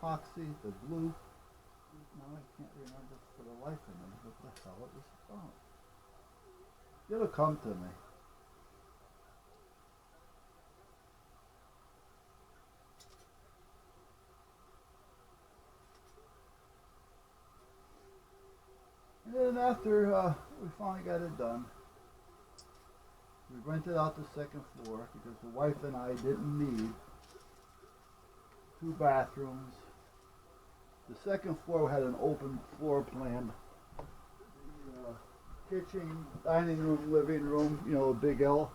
epoxy, the glue. Now I can't remember for the life of me what the hell it was about. It'll come to me. And then after we finally got it done, we rented out the second floor because the wife and I didn't need 2 bathrooms. The second floor had an open floor plan. The kitchen, dining room, living room, you know, a big L.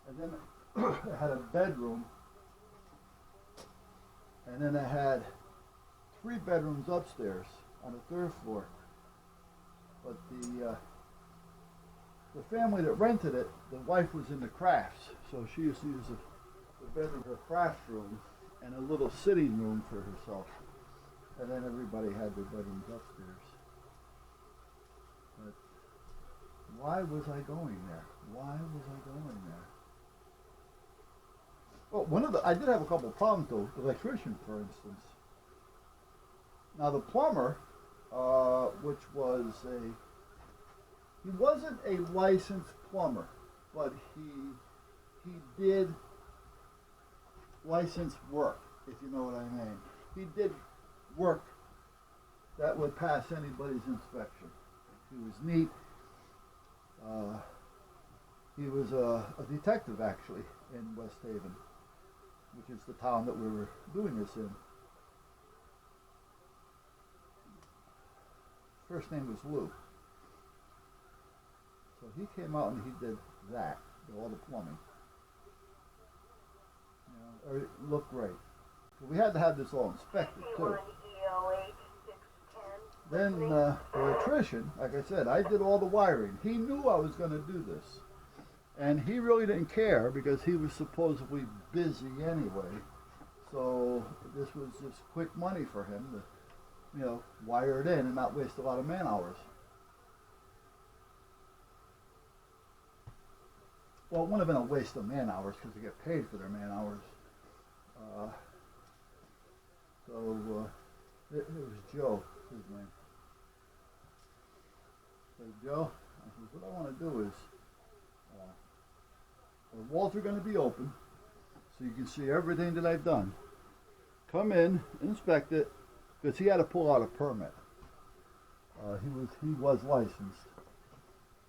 And then it had a bedroom. And then it had 3 bedrooms upstairs on the 3rd floor. But the family that rented it, the wife was into crafts, so she used to use the bedroom, her craft room, and a little sitting room for herself. And then everybody had their bedrooms upstairs. But why was I going there? Why was I going there? Well, I did have a couple of problems though. The electrician, for instance. Now the plumber, which was he wasn't a licensed plumber, but he did licensed work, if you know what I mean. He did work that would pass anybody's inspection. He was neat. He was a detective actually in West Haven, which is the town that we were doing this in. First name was Lou. So he came out and he did that, all the plumbing. You know, it looked great. So we had to have this all inspected too. Then the electrician, like I said, I did all the wiring. He knew I was going to do this. And he really didn't care because he was supposedly busy anyway. So this was just quick money for him to, you know, wire it in and not waste a lot of man hours. Well, it wouldn't have been a waste of man hours because they get paid for their man hours. It was Joe, his name. So Joe, I said, what I want to do is, the walls are going to be open, so you can see everything that I've done. Come in, inspect it, because he had to pull out a permit. He was licensed.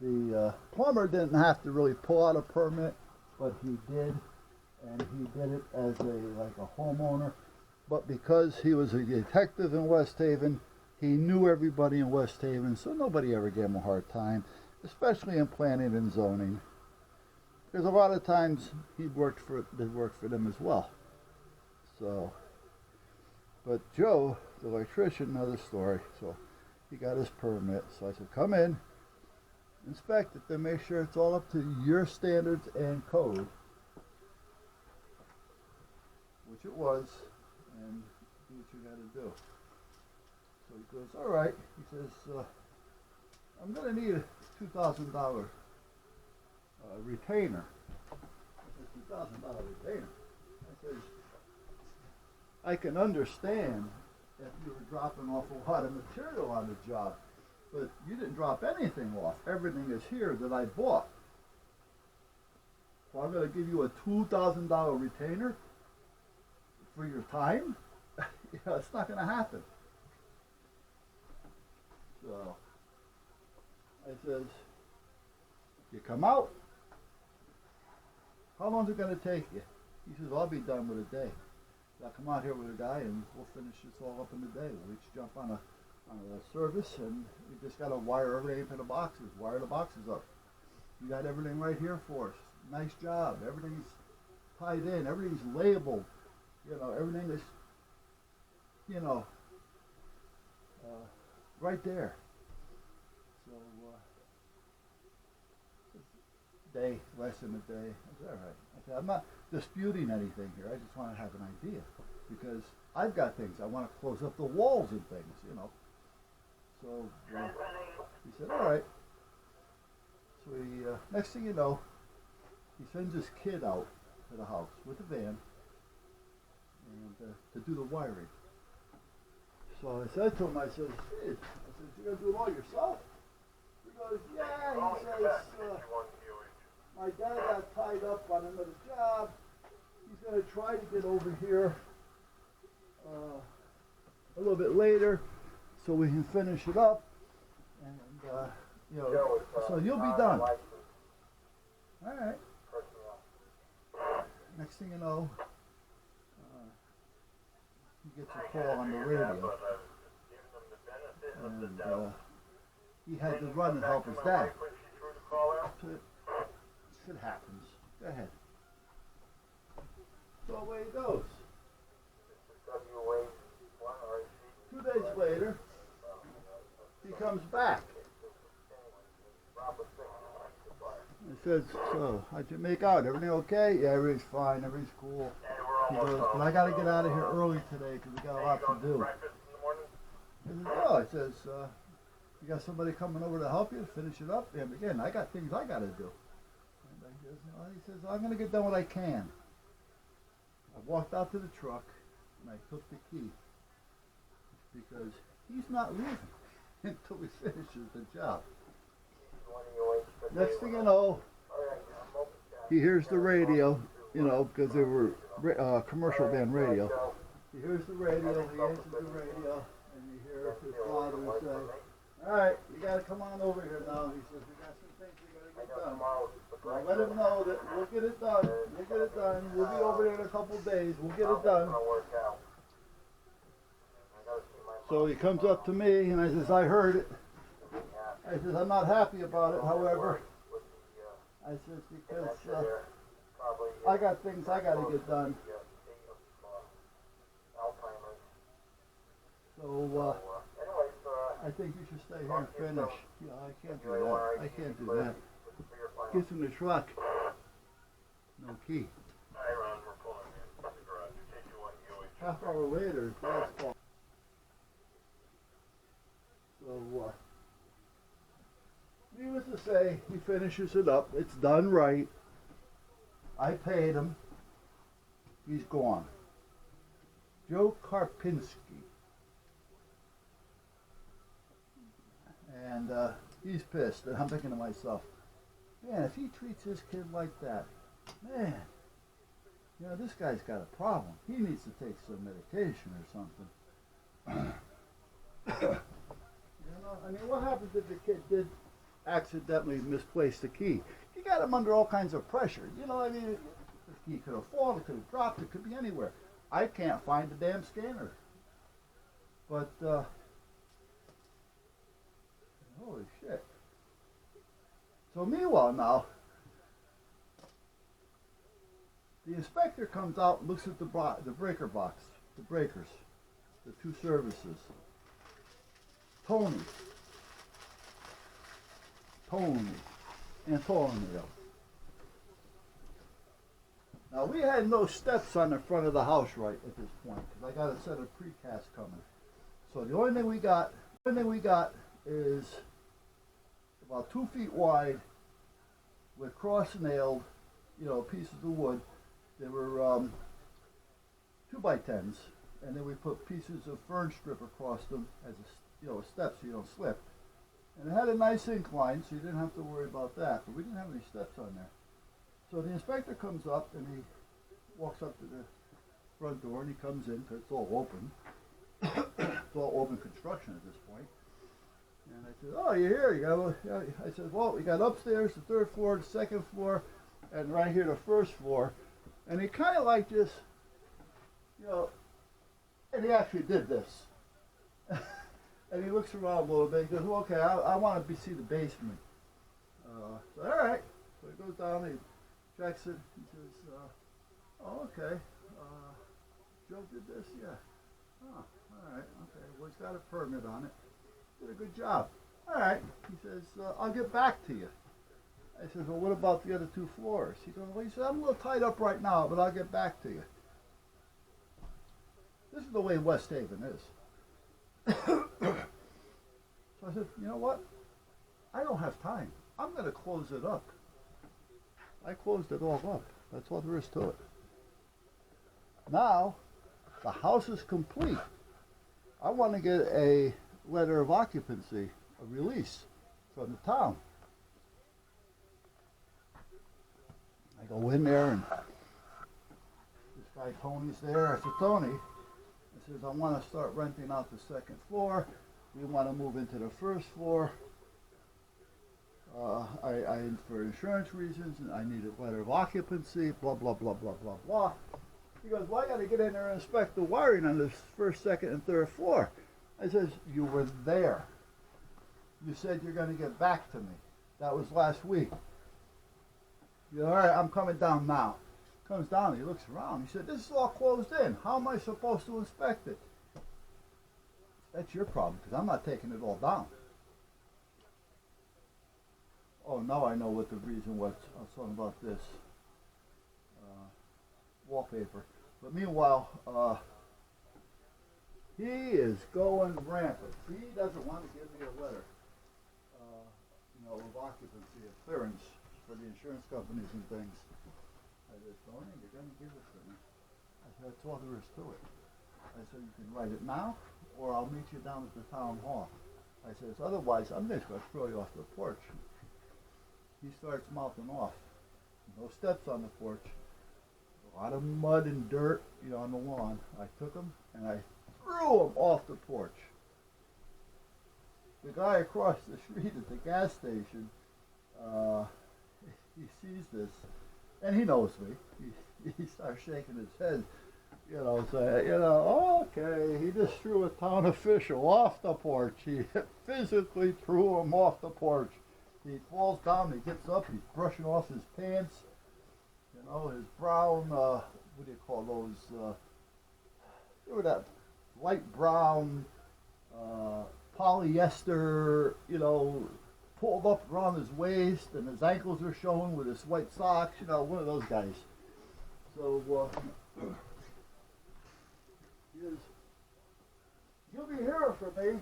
The plumber didn't have to really pull out a permit, but he did, and he did it as like a homeowner. But because he was a detective in West Haven, he knew everybody in West Haven, so nobody ever gave him a hard time, especially in planning and zoning. Because a lot of times he worked for them as well. So, but Joe, the electrician, another story. So he got his permit. So I said, come in, inspect it, then make sure it's all up to your standards and code, which it was, and do what you got to do. So he goes, all right. He says, I'm going to need a $2,000 retainer. I said, $2,000 retainer? I said, I can understand if you were dropping off a lot of material on the job, but you didn't drop anything off. Everything is here that I bought. So I'm going to give you a $2,000 retainer for your time? Yeah, it's not going to happen. So I says, you come out. How long is it going to take you? He says, I'll be done with a day. I'll come out here with a guy and we'll finish this all up in a day. We'll each jump on a service and we just got to wire everything to the boxes, wire the boxes up. You got everything right here for us. Nice job. Everything's tied in. Everything's labeled. You know, everything is, you know, right there. So, day, less than a day. I said, all right. I said, I'm not disputing anything here. I just want to have an idea because I've got things. I want to close up the walls and things, you know. So he said, all right. So he, next thing you know, he sends his kid out to the house with a van and to do the wiring. So I said to him, I said, "Shit," I said, "You gonna do it all yourself?" He goes, "Yeah." He says, "My dad got tied up on another job. He's gonna try to get over here a little bit later, so we can finish it up, and you know, so you'll be done." All right. Next thing you know, he gets a call on the radio, and he had to run and help his dad. So shit happens. Go ahead. So away he goes. 2 days later, he comes back. He says, "So, how'd you make out? Everything okay?" "Yeah, everything's fine. Everything's cool." He goes, "But I got to get out of here early today because we got a lot to do." I says, "Oh," I says, "You got somebody coming over to help you to finish it up?" And again, I got things I got to do. And he says, "I'm going to get done what I can." I walked out to the truck and I took the key because he's not leaving until he finishes the job. Next thing you know, he hears the radio, you know, because they were commercial band radio. He hears the radio, he answers the radio, and he hears his father say, "All right, you got to come on over here now." He says, "We got some things we got to get done." I let him know that we'll get it done. We'll get it done. We'll be over there in a couple of days. We'll get it done. So he comes up to me and I says, "I heard it." I says, "I'm not happy about it, however." I says, "Because I got things I got to get done." So I think you should stay here and finish. "Yeah, I can't do that. I can't do that." Gets in the truck. No key. Half hour later, his dad's called. So, needless to say, he finishes it up. It's done right. I paid him. He's gone. Joe Karpinski. And he's pissed. And I'm thinking to myself, man, if he treats this kid like that, man, you know, this guy's got a problem. He needs to take some medication or something. You know, I mean, what happens if the kid did accidentally misplace the key? You got him under all kinds of pressure. You know, I mean, the key could have fallen, it could have dropped, it could be anywhere. I can't find the damn scanner. But, holy shit. So meanwhile now, the inspector comes out and looks at the breaker box, the breakers, the two services. Tony, Antonio. Now we had no steps on the front of the house right at this point because I got a set of precast coming. So the only thing we got is about 2 feet wide with cross-nailed, you know, pieces of wood. They were 2x10s, and then we put pieces of fern strip across them as a, you know, a step so you don't slip. And it had a nice incline, so you didn't have to worry about that. But we didn't have any steps on there. So the inspector comes up and he walks up to the front door and he comes in because it's all open. It's all open construction at this point. And I said, "Oh, you're here." You got? I said, "Well, we got upstairs, the 3rd floor, the 2nd floor, and right here the 1st floor." And he kind of like just, you know, and he actually did this. And he looks around a little bit. He goes, "Well, okay, I want to see the basement." So, all right. So he goes down, he checks it. He says, "Oh, okay. Joe did this? Yeah. Oh, all right. Okay. Well, he's got a permit on it. Did a good job. All right." He says, "I'll get back to you." I said, "Well, what about the other 2 floors?" He goes, "Well," he said, "I'm a little tied up right now, but I'll get back to you." This is the way West Haven is. So I said, "You know what? I don't have time. I'm going to close it up." I closed it all up. That's all there is to it. Now, the house is complete. I want to get a letter of occupancy, a release from the town. I go in there and this guy Tony's there. I said, Tony, I says, I want to start renting out the second floor. We want to move into the first floor. I for insurance reasons, and I need a letter of occupancy, blah, blah, blah, blah, blah, blah. He goes, well, I got to get in there and inspect the wiring on the first, second, and third floor. I says, you were there. You said you're going to get back to me. That was last week. He goes, all right, I'm coming down now. Comes down, he looks around. He said, this is all closed in. How am I supposed to inspect it? That's your problem, because I'm not taking it all down. Oh, now I know what the reason was. I was talking about this wallpaper. But meanwhile, he is going rampant. He doesn't want to give me a letter, of occupancy, of clearance for the insurance companies and things. I said, Tony, you're going to give it to me. I said, that's all there is to it. I said, you can write it now, or I'll meet you down at the town hall. I said, otherwise, I'm just going to throw you off the porch. He starts mouthing off. No steps on the porch. A lot of mud and dirt, on the lawn. I took him and I threw him off the porch. The guy across the street at the gas station, he sees this, and he knows me. He starts shaking his head, saying, okay, he just threw a town official off the porch. He physically threw him off the porch. He falls down, he gets up, he's brushing off his pants, his brown, what do you call those, they were that light brown polyester, pulled up around his waist, and his ankles are showing with his white socks, one of those guys. So, he goes, you'll be hearing from me.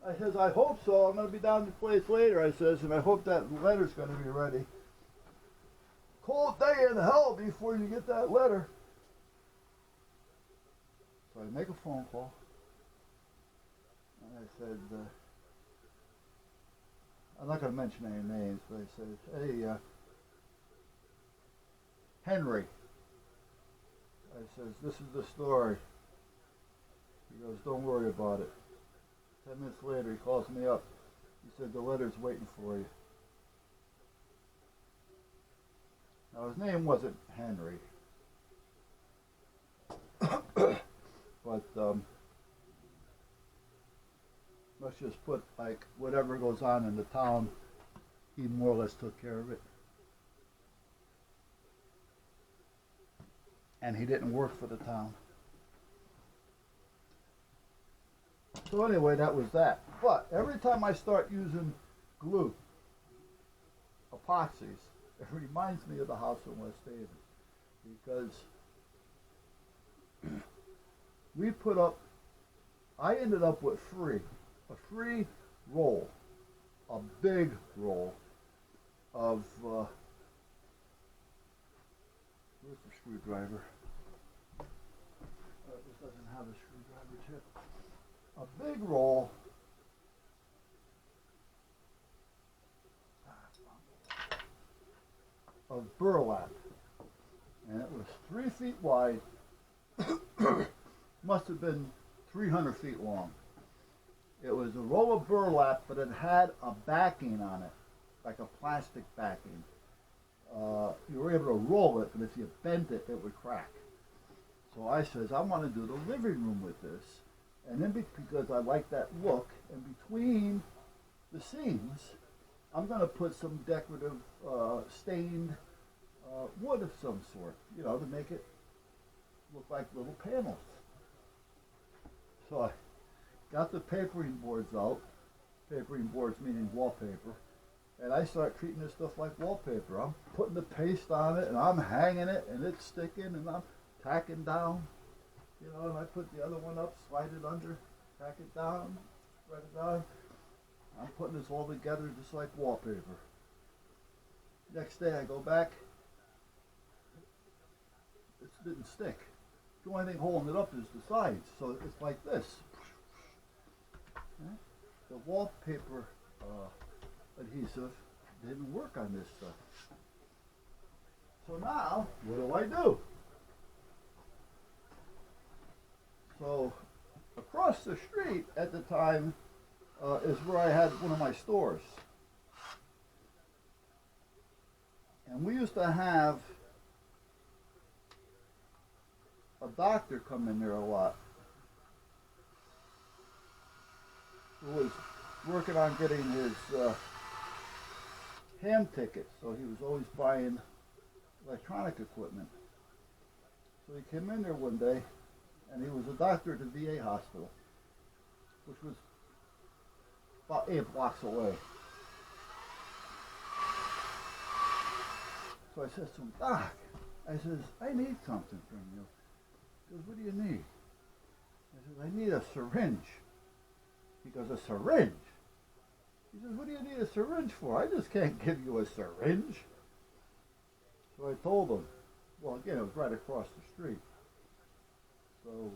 I says, I hope so. I'm going to be down at the place later, I says, and I hope that letter's going to be ready. Cold day in hell before you get that letter. So I make a phone call. And I said, I'm not going to mention any names, but I said, hey, Henry. I says, this is the story. He goes, don't worry about it. 10 minutes later, he calls me up. He said, the letter's waiting for you. Now, his name wasn't Henry. But, let's just put, whatever goes on in the town, he more or less took care of it. And he didn't work for the town. So anyway, that was that. But every time I start using glue, epoxies, it reminds me of the house in West Haven. Because we put up, I ended up with a free roll, a big roll of, where's the screwdriver? This doesn't have a screwdriver tip. A big roll of burlap, and it was 3 feet wide, must have been 300 feet long. It was a roll of burlap, but it had a backing on it, like a plastic backing. You were able to roll it, but if you bent it, it would crack. So I says, I want to do the living room with this. And then because I like that look, and between the seams, I'm going to put some decorative stained wood of some sort, to make it look like little panels. So I got the papering boards out, papering boards meaning wallpaper, and I start treating this stuff like wallpaper. I'm putting the paste on it, and I'm hanging it, and it's sticking, and I'm tacking down. And I put the other one up, slide it under, tack it down, spread it down. I'm putting this all together just like wallpaper. Next day I go back, it didn't stick. The only thing holding it up is the sides, so it's like this. Okay? The wallpaper adhesive didn't work on this stuff. So now, what do? So across the street at the time is where I had one of my stores. And we used to have a doctor come in there a lot who was working on getting his ham tickets, so he was always buying electronic equipment. So he came in there one day, and he was a doctor at the VA hospital, which was about 8 blocks away. So I said to him, Doc, I says, I need something from you. He goes, what do you need? I said, I need a syringe. He goes, a syringe? He says, what do you need a syringe for? I just can't give you a syringe. So I told him, well, again, it was right across the street. So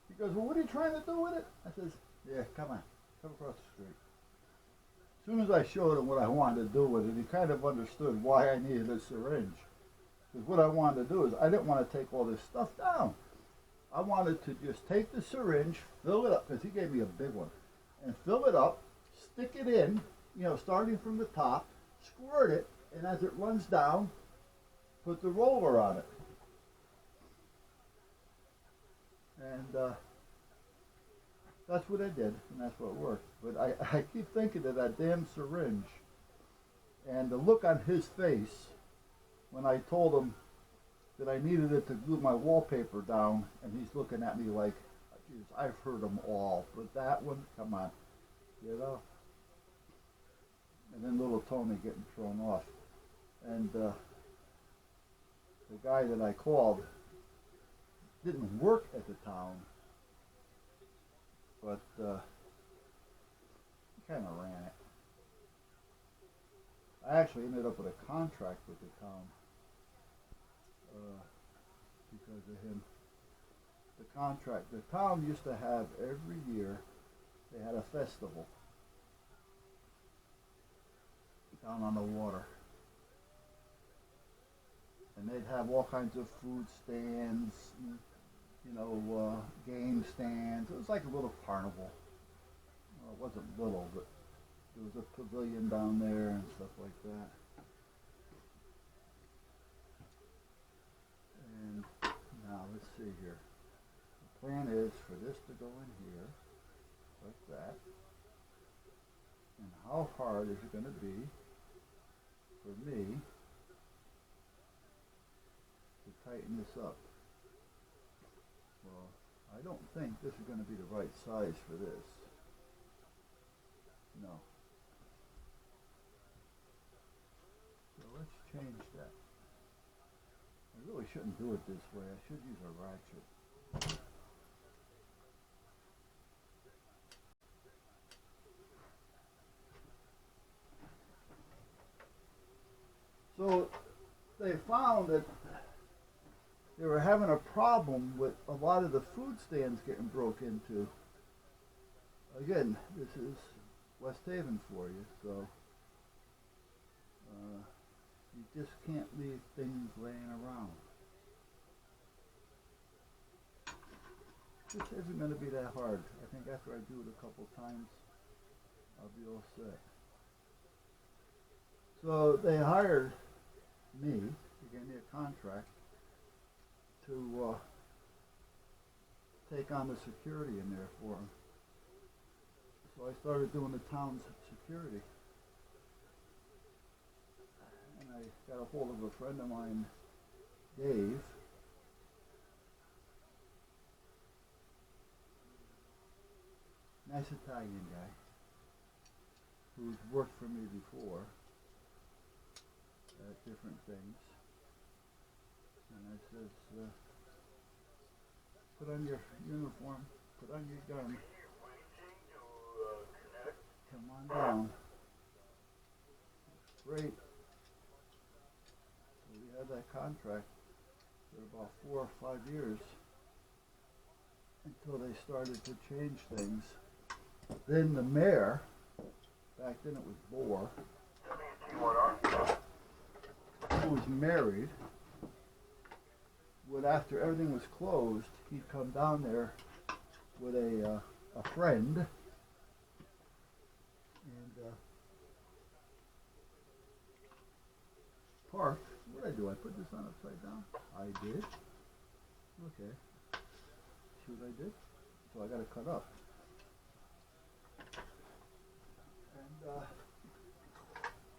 he goes, well, what are you trying to do with it? I says, yeah, come on, come across the street. As soon as I showed him what I wanted to do with it, he kind of understood why I needed a syringe. Because what I wanted to do is I didn't want to take all this stuff down. I wanted to just take the syringe, fill it up, because he gave me a big one, and fill it up, stick it in, starting from the top, squirt it, and as it runs down, put the roller on it. And that's what I did, and that's what worked. But I keep thinking of that damn syringe, and the look on his face when I told him that I needed it to glue my wallpaper down, and he's looking at me like, geez, I've heard them all, but that one, come on, And then little Tony getting thrown off. And the guy that I called didn't work at the town, but he kind of ran it. I actually ended up with a contract with the town because of him. The town used to have every year, they had a festival down on the water. And they'd have all kinds of food stands, game stands. It was like a little carnival. Well, it wasn't little, but there was a pavilion down there and stuff like that. And now let's see here. The plan is for this to go in here, like that. And how hard is it going to be for me to tighten this up? Well, I don't think this is going to be the right size for this. No. So let's change that. I really shouldn't do it this way. I should use a ratchet. So they found that they were having a problem with a lot of the food stands getting broke into. Again, this is West Haven for you, so you just can't leave things laying around. This isn't going to be that hard. I think after I do it a couple times, I'll be all set. So they hired me, they gave me a contract to take on the security in there for them. So I started doing the town's security. And I got a hold of a friend of mine, Dave. Nice Italian guy who's worked for me before at different things. And I says, put on your uniform, put on your gun, come on down. Great. So we had that contract. for about 4 or 5 years until they started to change things. Then the mayor, back then it was Bohr, who was married, would, after everything was closed, he'd come down there with a friend, and park. What did I do? I put this on upside down? I did. Okay. See what I did? So I got to cut up. And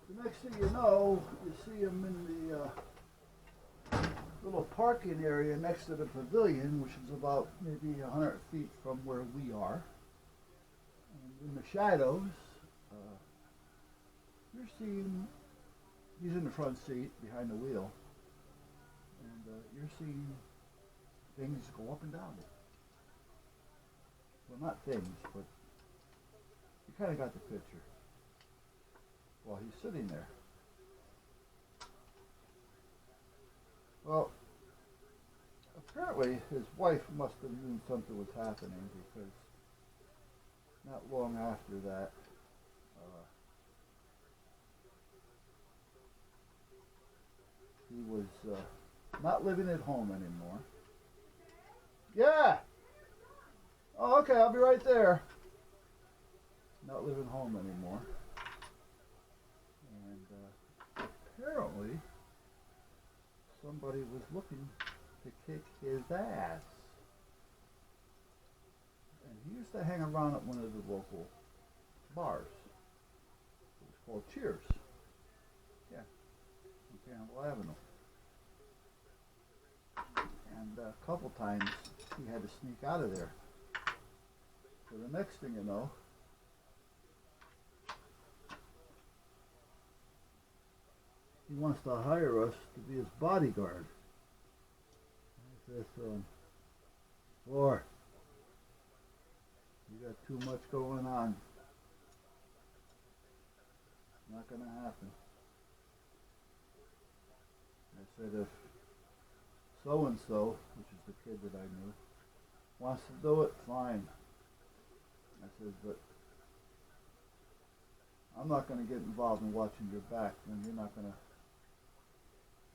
the next thing you know, you see him in the little parking area next to the pavilion, which is about maybe 100 feet from where we are. And in the shadows, you're seeing, he's in the front seat behind the wheel, and you're seeing things go up and down. Well, not things, but you kind of got the picture while he's sitting there. Well, apparently his wife must have known something was happening, because not long after that, he was not living at home anymore. Yeah! Oh, okay, I'll be right there. Not living home anymore. And apparently somebody was looking to kick his ass. And he used to hang around at one of the local bars. It was called Cheers. Yeah, on Campbell Avenue. And a couple times he had to sneak out of there. So the next thing you know, he wants to hire us to be his bodyguard. I said, boy, you got too much going on. Not going to happen. I said, if so-and-so, which is the kid that I knew, wants to do it, fine. I said, but I'm not going to get involved in watching your back when you're not going to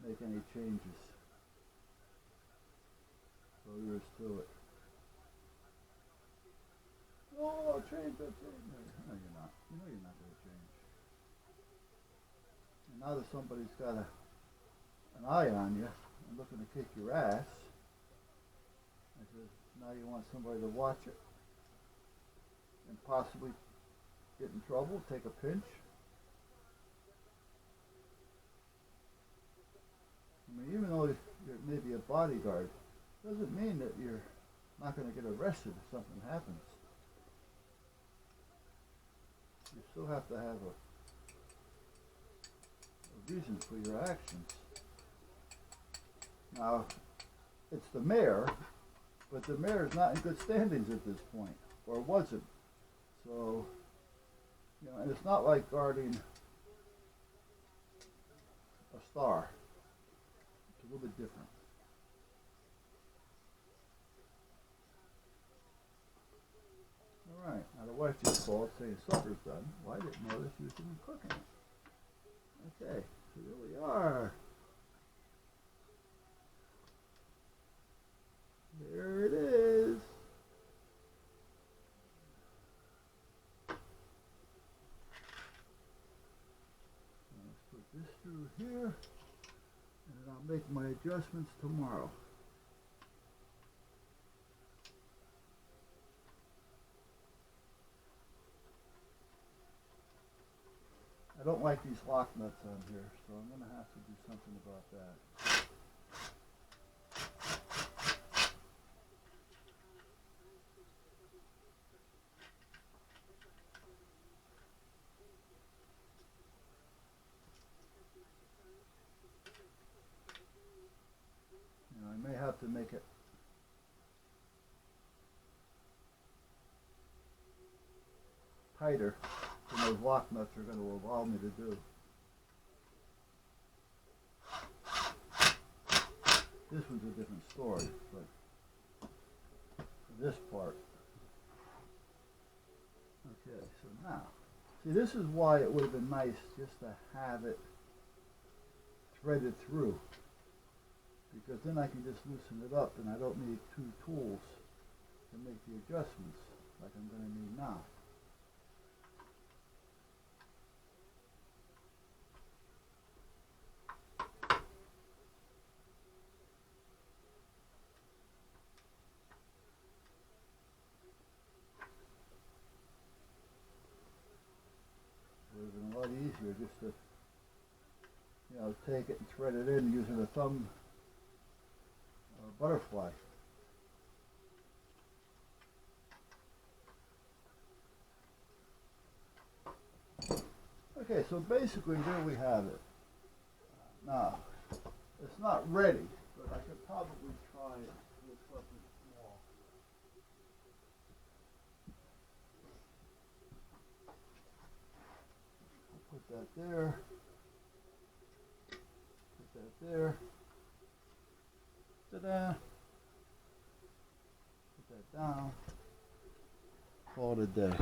make any changes. So there is to it. Oh, I'll change, I'll change. No, you're not. You know you're not going to change. And now that somebody's got an eye on you and looking to kick your ass, I said, now you want somebody to watch it and possibly get in trouble, take a pinch. I mean, even though you're maybe a bodyguard, doesn't mean that you're not going to get arrested if something happens. You still have to have a reason for your actions. Now, it's the mayor, but the mayor is not in good standings at this point, or wasn't. So, you know, and it's not like guarding a star. It's a little bit different. All right, now the wife just called saying supper's done. Well, I didn't notice she was even cooking it. Okay, so here we are. There it is. Let's put this through here, and then I'll make my adjustments tomorrow. I don't like these lock nuts on here, so I'm going to have to do something about that. You know, I may have to make it tighter than those lock nuts are going to allow me to do. this one's a different story, but this part. Okay, so now, see, this is why it would have been nice just to have it threaded through, because then I can just loosen it up and I don't need two tools to make the adjustments like I'm going to need now. It would have been a lot easier just to, you know, take it and thread it in using a thumb butterfly. Okay, so basically there we have it. Now, it's not ready, but I could probably try it with something small. I'll put that there. Put that there. Ta-da! Put that down. Call it a day.